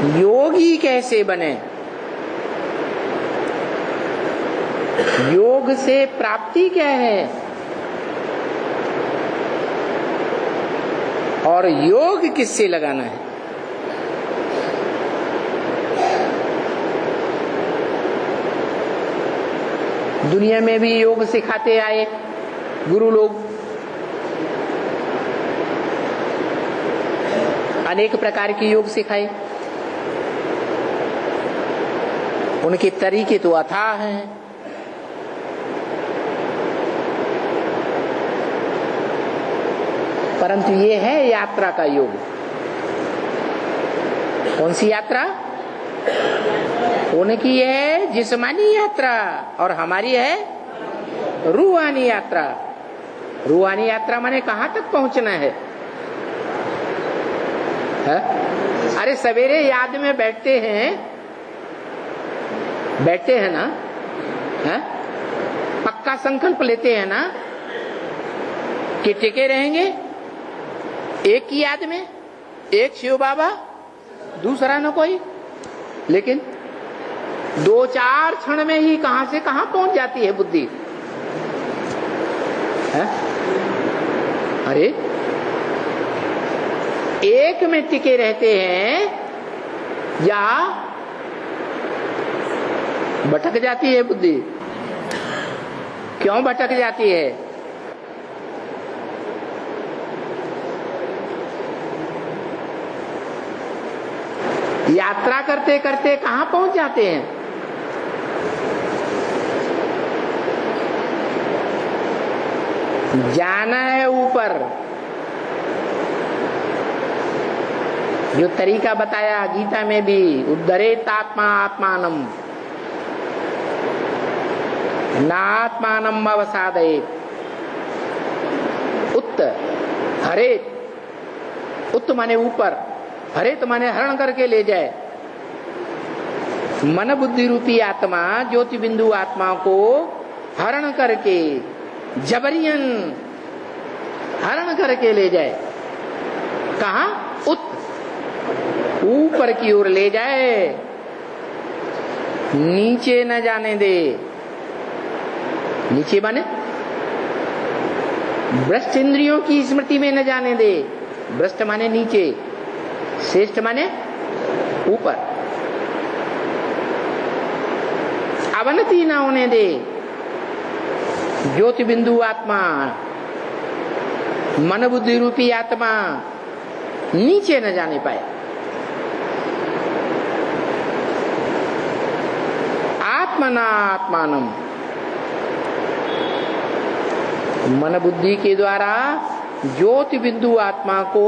योगी कैसे बने, योग से प्राप्ति क्या है, और योग किससे लगाना है। दुनिया में भी योग सिखाते आए गुरु लोग, अनेक प्रकार के योग सिखाए, उनके तरीके तो अथाह हैं। परंतु ये है यात्रा का योग। कौन सी यात्रा? उनकी है जिस्मानी यात्रा और हमारी है रूहानी यात्रा। रूहानी यात्रा माने कहां तक पहुंचना है? अरे सवेरे याद में बैठते हैं ना, है? पक्का संकल्प लेते हैं ना कि टिके रहेंगे एक की याद में, एक शिव बाबा, दूसरा न कोई। लेकिन 2-4 क्षण में ही कहां से कहां पहुंच जाती है बुद्धि, है? अरे एक में टिके रहते हैं या भटक जाती है बुद्धि। क्यों भटक जाती है? यात्रा करते करते कहां पहुंच जाते हैं? जाना है ऊपर। जो तरीका बताया गीता में भी, उद्धरेत आत्मा आत्मानम नात्मानम अवसादयेत। उत्त हरेत, उत्त माने ऊपर, हरेत माने हरण करके ले जाए। मन बुद्धि रूपी आत्मा ज्योति बिंदु आत्मा को हरण करके, जबरियन हरण करके ले जाए। कहा? उत्त, ऊपर की ओर ले जाए, नीचे न जाने दे। नीचे माने भ्रष्ट इंद्रियों की स्मृति में न जाने दे। भ्रष्ट माने नीचे, श्रेष्ठ माने ऊपर। अवनति ना होने दे। ज्योति बिंदु आत्मा, मन बुद्धि रूपी आत्मा नीचे न जाने पाए। आत्मना आत्मानम, मन बुद्धि के द्वारा ज्योति बिंदु आत्मा को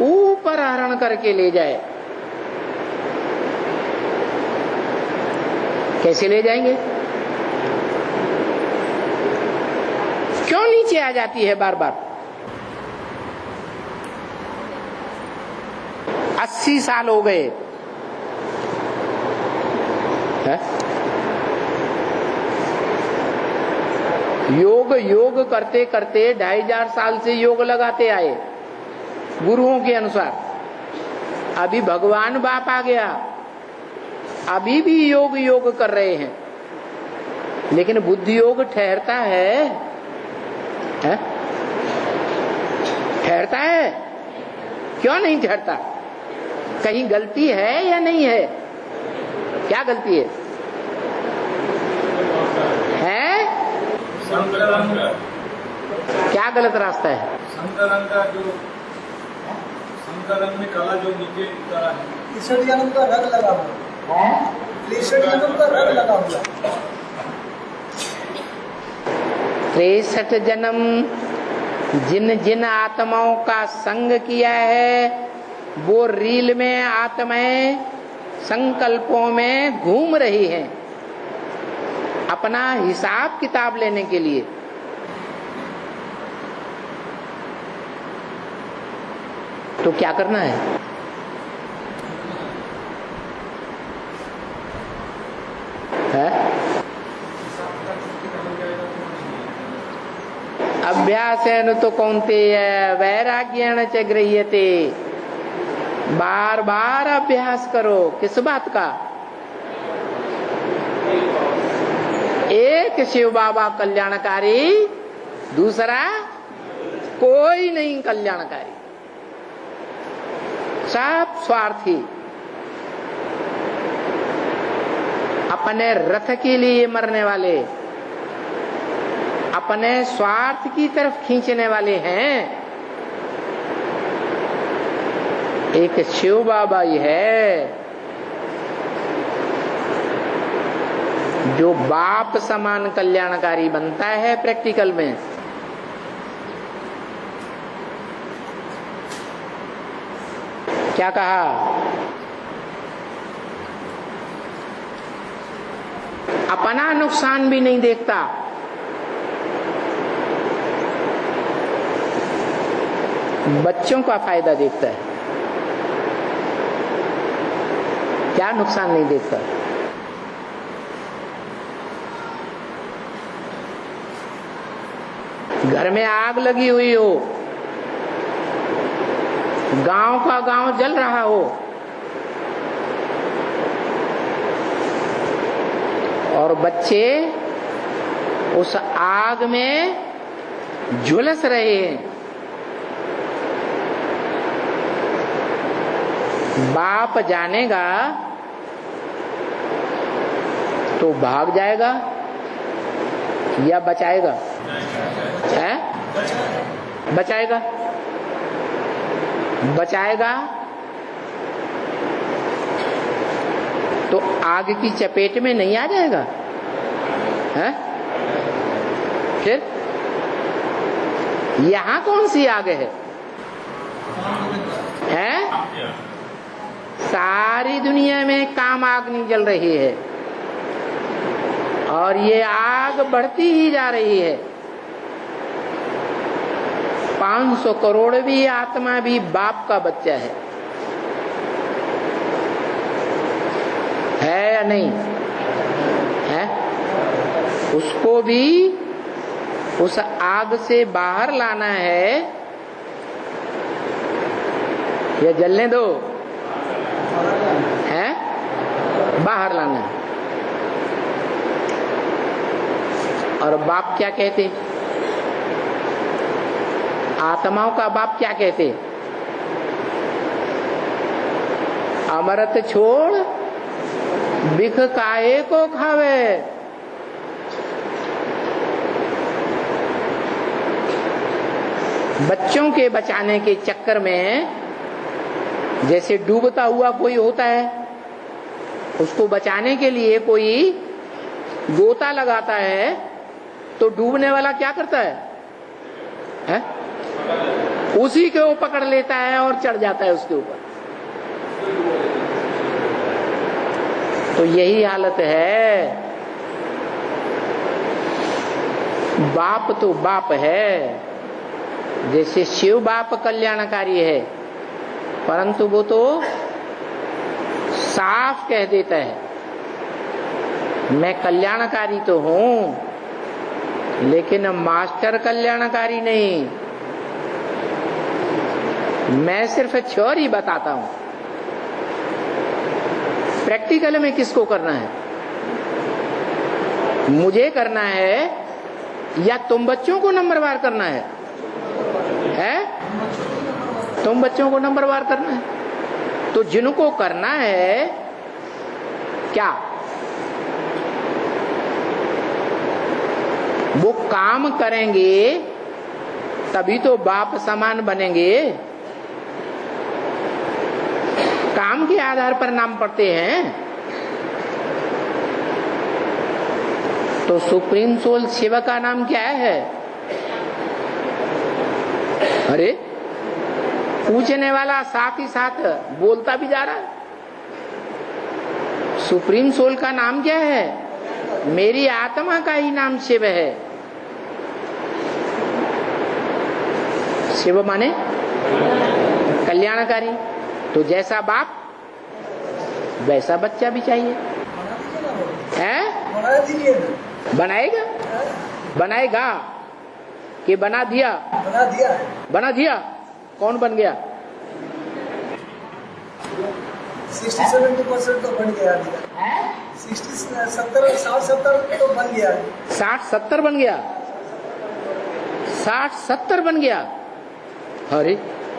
ऊपर हरण करके ले जाए। कैसे ले जाएंगे? क्यों नीचे आ जाती है बार बार? 80 साल हो गए है? योग करते करते 2500 साल से योग लगाते आए गुरुओं के अनुसार। अभी भगवान बाप आ गया, अभी भी योग कर रहे हैं, लेकिन बुद्धि योग ठहरता है? ठहरता है? क्यों नहीं ठहरता? कहीं गलती है या नहीं है? क्या गलती है? क्या गलत रास्ता है? संकलन का जो संकलन में कला जो नीचे उतरा है, 63 जन्म का रग लगा हुआ है। 63 जन्म का रग लगा हुआ है। 63 जन्म जिन जिन आत्माओं का संग किया है, वो रील में आत्माएं संकल्पों में घूम रही हैं अपना हिसाब किताब लेने के लिए। तो क्या करना है? अभ्यासेन तो कौन्तेय वैराग्येण च गृह्यते। बार बार अभ्यास करो। किस बात का? एक शिव बाबा कल्याणकारी, दूसरा कोई नहीं कल्याणकारी, सब स्वार्थी। अपने रथ के लिए मरने वाले, अपने स्वार्थ की तरफ खींचने वाले हैं। एक शिव बाबा ही है जो बाप समान कल्याणकारी बनता है प्रैक्टिकल में। क्या कहा? अपना नुकसान भी नहीं देखता, बच्चों का फायदा देखता है। क्या नुकसान नहीं देखता? घर में आग लगी हुई हो, गांव का गांव जल रहा हो और बच्चे उस आग में झुलस रहे हैं, बाप जानेगा तो भाग जाएगा या बचाएगा? है? बचाएगा। बचाएगा तो आग की चपेट में नहीं आ जाएगा? है? फिर यहां कौन सी आग है? हैं? सारी दुनिया में काम आग नहीं जल रही है और ये आग बढ़ती ही जा रही है। 500 करोड़ भी आत्मा भी बाप का बच्चा है या नहीं है? उसको भी उस आग से बाहर लाना है या जलने दो? है? बाहर लाना है। और बाप क्या कहते? आत्माओं का बाप क्या कहते? अमृत छोड़ बिख काहे को खावे। बच्चों के बचाने के चक्कर में जैसे डूबता हुआ कोई होता है, उसको बचाने के लिए कोई गोता लगाता है तो डूबने वाला क्या करता है? उसी के वो पकड़ लेता है और चढ़ जाता है उसके ऊपर। तो यही हालत है। बाप तो बाप है, जैसे शिव बाप कल्याणकारी है, परंतु वो तो साफ कह देता है मैं कल्याणकारी तो हूं लेकिन मास्टर कल्याणकारी नहीं, मैं सिर्फ थ्योरी बताता हूं। प्रैक्टिकल में किसको करना है? मुझे करना है या तुम बच्चों को नंबरवार करना है? तुम बच्चों को नंबरवार करना है। तो जिनको करना है क्या, वो काम करेंगे तभी तो बाप समान बनेंगे। काम के आधार पर नाम पढ़ते हैं। तो सुप्रीम सोल शिव का नाम क्या है? अरे पूछने वाला साथ ही साथ बोलता भी जा रहा है। सुप्रीम सोल का नाम क्या है? मेरी आत्मा का ही नाम शिव है। शिव माने कल्याणकारी। तो जैसा बाप वैसा बच्चा भी चाहिए। है? बनाएगा? बनाएगा कि बना दिया? बना दिया। बना दिया। कौन बन गया? 60-70% तो बन गया अभी तक। 60-70 तो बन गया। 60-70 बन गया, 60-70 बन गया। अरे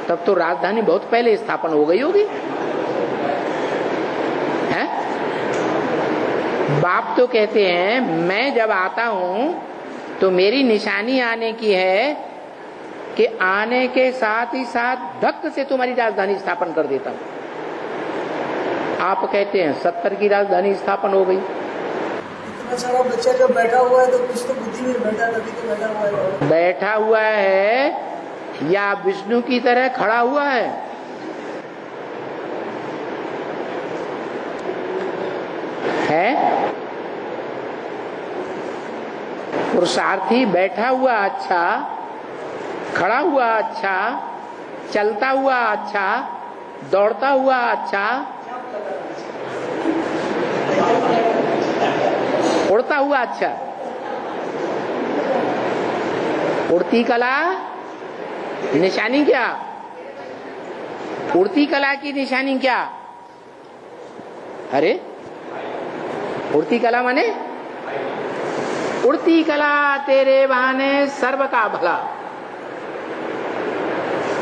तब तो राजधानी बहुत पहले स्थापन हो गई होगी। हैं? बाप तो कहते हैं मैं जब आता हूं तो मेरी निशानी आने की है कि आने के साथ ही साथ धक्क से तुम्हारी राजधानी स्थापन कर देता हूं। आप कहते हैं 70 की राजधानी स्थापन हो गई। इतना सारा बच्चा जब बैठा हुआ है तो कुछ तो बुद्धि में बैठा, तभी तो बैठा हुआ है। बैठा हुआ है या विष्णु की तरह खड़ा हुआ है? पुरुषार्थी बैठा हुआ अच्छा, खड़ा हुआ अच्छा, चलता हुआ अच्छा, दौड़ता हुआ अच्छा, उड़ता हुआ अच्छा। उड़ती कला निशानी क्या? उड़ती कला की निशानी क्या? अरे उड़ती कला माने उड़ती कला तेरे बहाने सर्व का भला।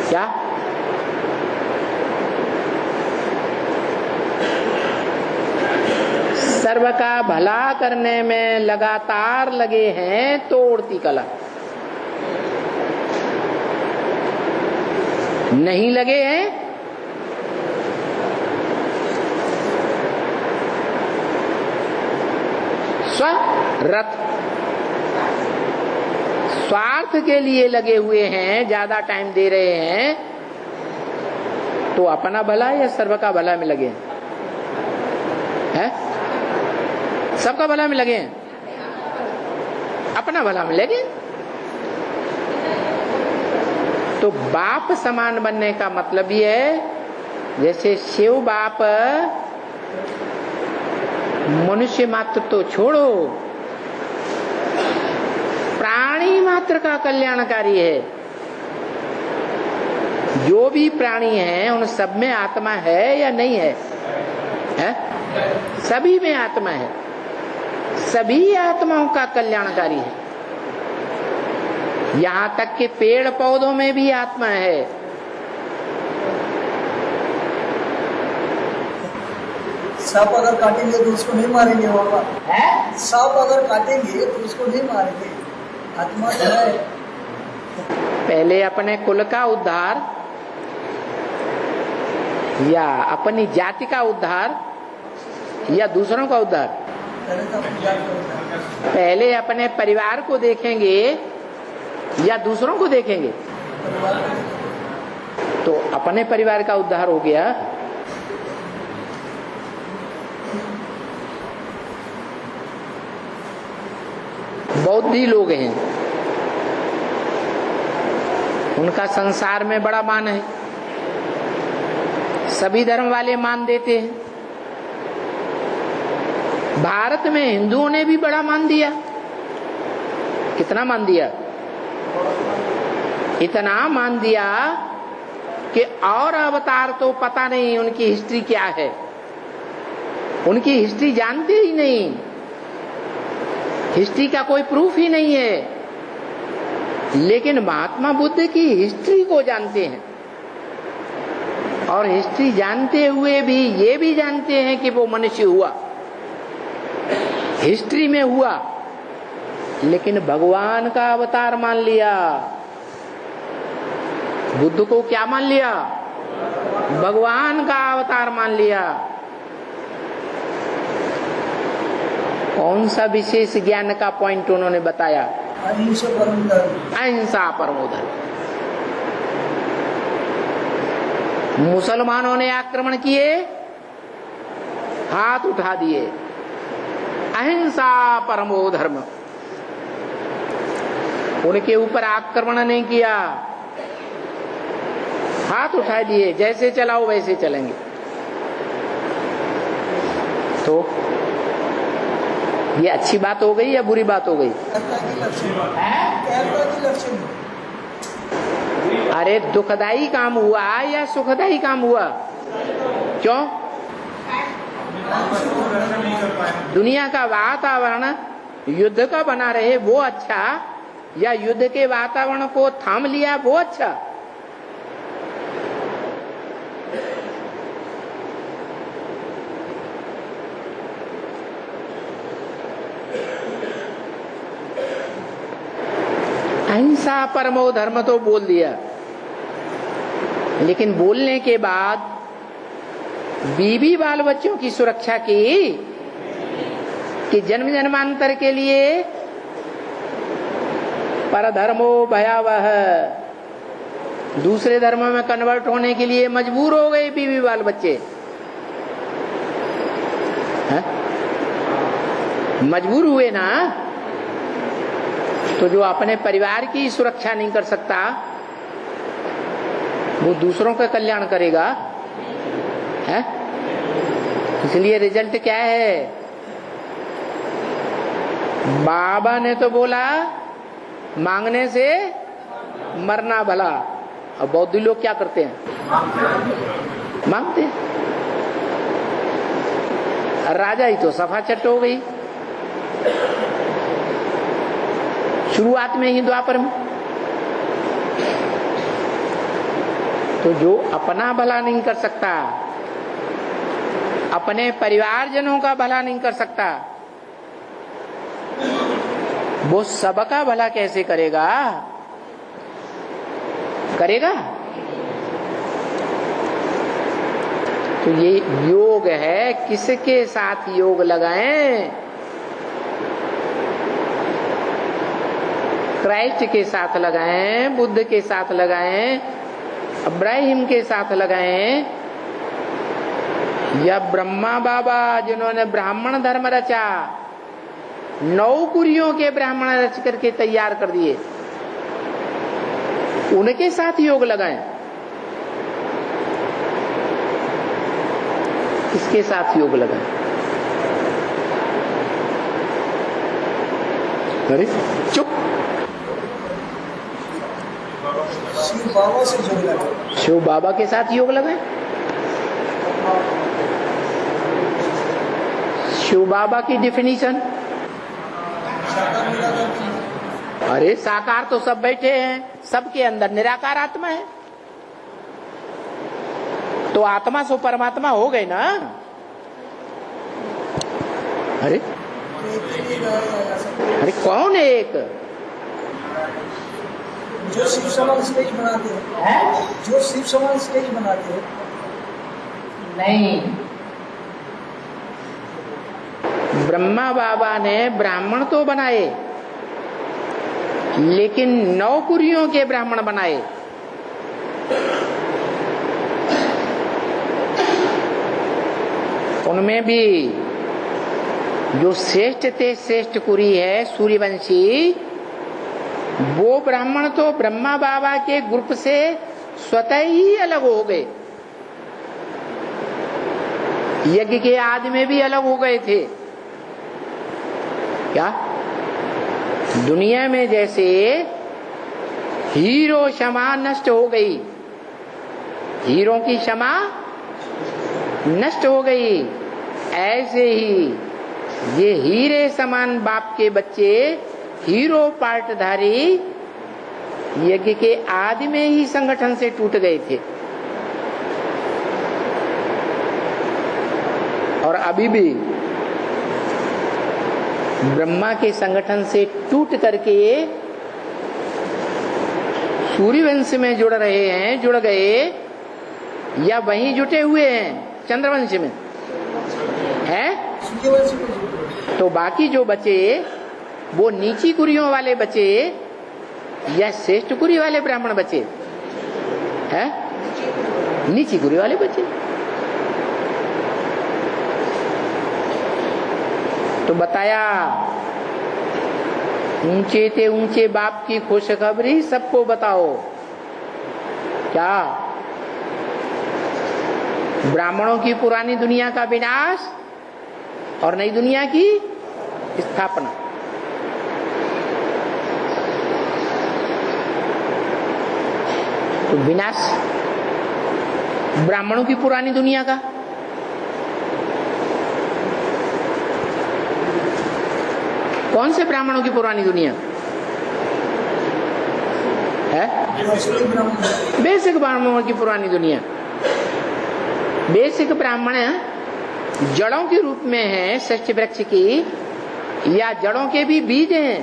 क्या? सर्व का भला करने में लगातार लगे हैं तो उड़ती कला। नहीं लगे हैं स्वरथ, स्वार्थ के लिए लगे हुए हैं, ज्यादा टाइम दे रहे हैं, तो अपना भला या सर्व का भला में लगे हैं? सबका भला में लगे हैं, अपना भला में लगे। तो बाप समान बनने का मतलब ये है, जैसे शिव बाप मनुष्य मात्र तो छोड़ो, प्राणी मात्र का कल्याणकारी है। जो भी प्राणी हैं उन सब में आत्मा है या नहीं है? है? सभी में आत्मा है, सभी आत्माओं का कल्याणकारी है। यहां तक कि पेड़ पौधों में भी आत्मा है। सांप अगर काटेंगे तो उसको नहीं मारेंगे बाबा। सांप अगर काटेंगे तो उसको नहीं मारेंगे, आत्मा तो है। पहले अपने कुल का उद्धार या अपनी जाति का उद्धार या दूसरों का उद्धार? पहले तो अपनी जाति का उद्धार। पहले अपने परिवार को देखेंगे या दूसरों को देखेंगे? तो अपने परिवार का उद्धार हो गया। बौद्धि लोग हैं, उनका संसार में बड़ा मान है, सभी धर्म वाले मान देते हैं। भारत में हिंदुओं ने भी बड़ा मान दिया। कितना मान दिया? इतना मान दिया कि और अवतार तो पता नहीं उनकी हिस्ट्री क्या है, उनकी हिस्ट्री जानते ही नहीं, हिस्ट्री का कोई प्रूफ ही नहीं है। लेकिन महात्मा बुद्ध की हिस्ट्री को जानते हैं, और हिस्ट्री जानते हुए भी ये भी जानते हैं कि वो मनुष्य हुआ, हिस्ट्री में हुआ, लेकिन भगवान का अवतार मान लिया। बुद्ध को क्या मान लिया? भगवान का अवतार मान लिया। कौन सा विशेष ज्ञान का पॉइंट उन्होंने बताया? अहिंसा परमो धर्म। अहिंसा परमो धर्म। मुसलमानों ने आक्रमण किए, हाथ उठा दिए, अहिंसा परमो धर्म। उनके ऊपर आक्रमण नहीं किया, हाथ उठा दिए, जैसे चलाओ वैसे चलेंगे। तो ये अच्छी बात हो गई या बुरी बात हो गई? अरे दुखदाई काम हुआ या सुखदाई काम हुआ? क्यों? रक्षा नहीं कर पाए। दुनिया का वातावरण युद्ध का बना रहे वो अच्छा, या युद्ध के वातावरण को थाम लिया वो अच्छा? अहिंसा परमो धर्म तो बोल दिया, लेकिन बोलने के बाद बीवी बाल बच्चों की सुरक्षा की कि जन्म जन्मांतर के लिए परधर्मो भयावह, दूसरे धर्म में कन्वर्ट होने के लिए मजबूर हो गए बीवी बाल बच्चे। है? मजबूर हुए ना, तो जो अपने परिवार की सुरक्षा नहीं कर सकता वो दूसरों का कल्याण करेगा? है? इसलिए रिजल्ट क्या है? बाबा ने तो बोला मांगने से मरना भला, और बौद्ध लोग क्या करते हैं? मांगते हैं। राजा ही तो सफा चट हो गई शुरुआत में ही, द्वापर में। तो जो अपना भला नहीं कर सकता, अपने परिवारजनों का भला नहीं कर सकता, वो सबका भला कैसे करेगा? करेगा? तो ये योग है। किसके साथ योग लगाएं? क्राइस्ट के साथ लगाएं, बुद्ध के साथ लगाएं, इब्राहिम के साथ लगाएं, या ब्रह्मा बाबा जिन्होंने ब्राह्मण धर्म रचा, 9 कुरियों के ब्राह्मण रच करके तैयार कर दिए, उनके साथ योग लगाएं। किसके साथ योग लगाएं? अरे चुप। शिव बाबा से योग लगाएं। शिव बाबा के साथ योग लगाएं। शिव बाबा की डिफिनीशन, अरे साकार तो सब बैठे हैं, सबके अंदर निराकार आत्मा है, तो आत्मा सो परमात्मा हो गए ना। अरे अरे कौन है एक? जो शिव समान स्टेज बनाते हैं, जो शिव समान स्टेज बनाते हैं। नहीं, ब्रह्मा बाबा ने ब्राह्मण तो बनाए, लेकिन 9 कुरियों के ब्राह्मण बनाए। उनमें भी जो श्रेष्ठ थे, श्रेष्ठ कुरी है सूर्यवंशी, वो ब्राह्मण तो ब्रह्मा बाबा के ग्रुप से स्वतः ही अलग हो गए। यज्ञ के आदि में भी अलग हो गए थे। क्या दुनिया में जैसे हीरो क्षमा नष्ट हो गई, हीरो की क्षमा नष्ट हो गई, ऐसे ही ये हीरे समान बाप के बच्चे, हीरो पार्टधारी, यज्ञ के आदि में ही संगठन से टूट गए थे, और अभी भी ब्रह्मा के संगठन से टूट करके सूर्यवंश में जुड़ रहे हैं, जुड़ गए, या वहीं जुटे हुए हैं चंद्रवंश में है। तो बाकी जो बचे वो नीची कुरियों वाले बचे या श्रेष्ठ कुरी वाले ब्राह्मण बचे? है नीची कुरी वाले बचे। तो बताया ऊंचे ते ऊंचे बाप की खुशखबरी सबको बताओ। क्या ब्राह्मणों की पुरानी दुनिया का विनाश और नई दुनिया की स्थापना। तो विनाश ब्राह्मणों की पुरानी दुनिया का, कौन से ब्राह्मणों की पुरानी दुनिया है? बेसिक ब्राह्मणों की पुरानी दुनिया। बेसिक ब्राह्मण जड़ों के रूप में है सृष्टि वृक्ष की, या जड़ों के भी बीज हैं?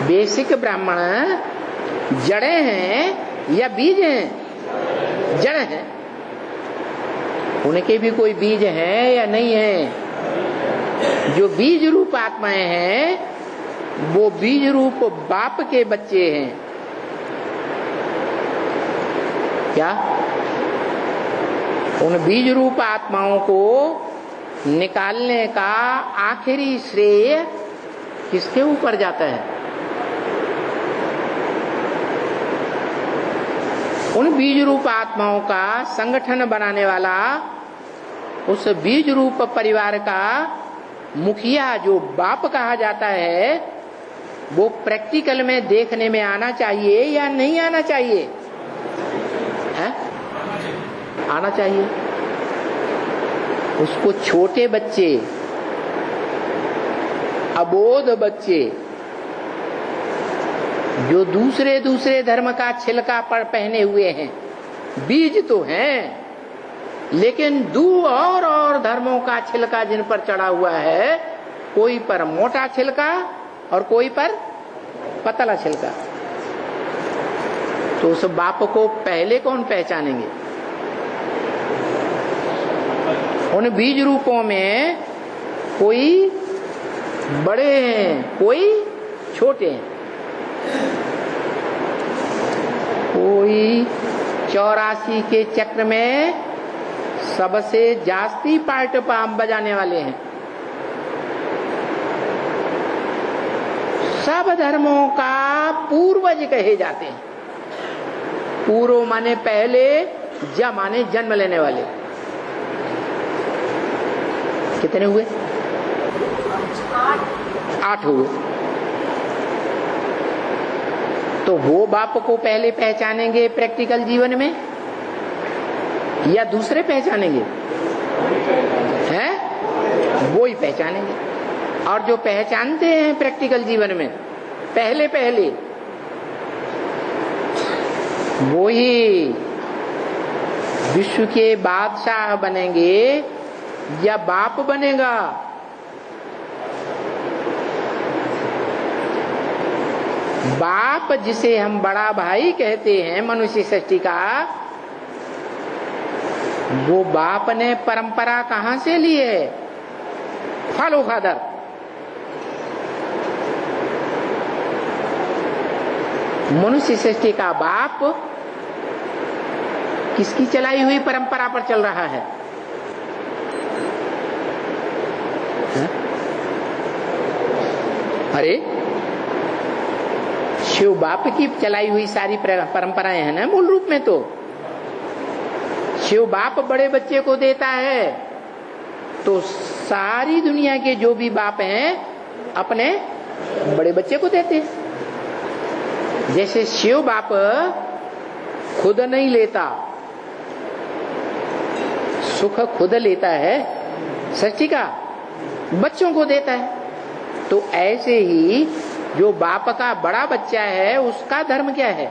बेसिक ब्राह्मण जड़े हैं या बीज हैं? जड़ हैं। उनके भी कोई बीज है या नहीं है? जो बीज रूप आत्माएं हैं वो बीज रूप बाप के बच्चे हैं। क्या उन बीज रूप आत्माओं को निकालने का आखिरी श्रेय किसके ऊपर जाता है? उन बीज रूप आत्माओं का संगठन बनाने वाला उस बीज रूप परिवार का मुखिया जो बाप कहा जाता है, वो प्रैक्टिकल में देखने में आना चाहिए या नहीं आना चाहिए? है? आना चाहिए। उसको छोटे बच्चे, अबोध बच्चे जो दूसरे धर्म का छिलका पर पहने हुए हैं, बीज तो हैं लेकिन और धर्मों का छिलका जिन पर चढ़ा हुआ है, कोई पर मोटा छिलका और कोई पर पतला छिलका, तो उस बाप को पहले कौन पहचानेंगे? उन बीज रूपों में कोई बड़े हैं, कोई छोटे हैं, कोई 84 के चक्र में सबसे जास्ती पार्ट पाम बजाने वाले हैं। सब धर्मों का पूर्वज कहे जाते हैं। पूर्व माने पहले, जा माने जन्म लेने वाले। कितने हुए? 8 हुए। तो वो बाप को पहले पहचानेंगे प्रैक्टिकल जीवन में या दूसरे पहचानेंगे? हैं? वो ही पहचानेंगे। और जो पहचानते हैं प्रैक्टिकल जीवन में पहले वो ही विश्व के बादशाह बनेंगे या बाप बनेगा? बाप जिसे हम बड़ा भाई कहते हैं मनुष्य सृष्टि का, वो बाप ने परंपरा कहां से ली है? Follow father. मनुष्य सृष्टि का बाप किसकी चलाई हुई परंपरा पर चल रहा है? अरे शिव बाप की चलाई हुई सारी परंपराएं हैं ना मूल रूप में। तो शिव बाप बड़े बच्चे को देता है, तो सारी दुनिया के जो भी बाप हैं अपने बड़े बच्चे को देते हैं। जैसे शिव बाप खुद नहीं लेता, सुख खुद लेता है, सृष्टि का बच्चों को देता है, तो ऐसे ही जो बाप का बड़ा बच्चा है उसका धर्म क्या है?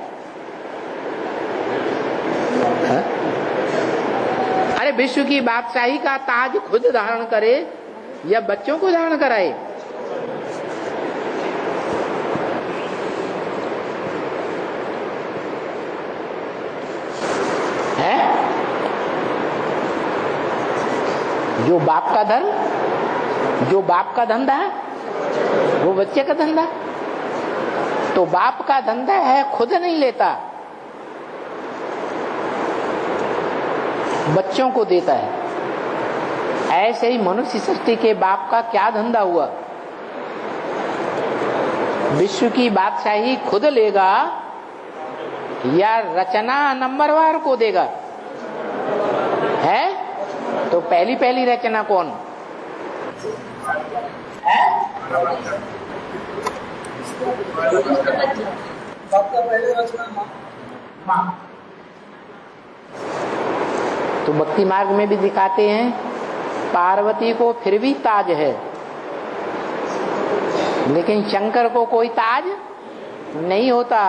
हा? अरे विश्व की बादशाही का ताज खुद धारण करे या बच्चों को धारण कराए? है? जो बाप का धर्म, जो बाप का धंधा है वो बच्चे का धंधा। तो बाप का धंधा है खुद नहीं लेता, बच्चों को देता है। ऐसे ही मनुष्य सृष्टि के बाप का क्या धंधा हुआ? विश्व की बादशाही खुद लेगा या रचना नंबरवार को देगा? है? तो पहली रचना कौन है? बाप का पहले रचना माँ। तो भक्ति मार्ग में भी दिखाते हैं पार्वती को फिर भी ताज है, लेकिन शंकर को कोई ताज नहीं होता।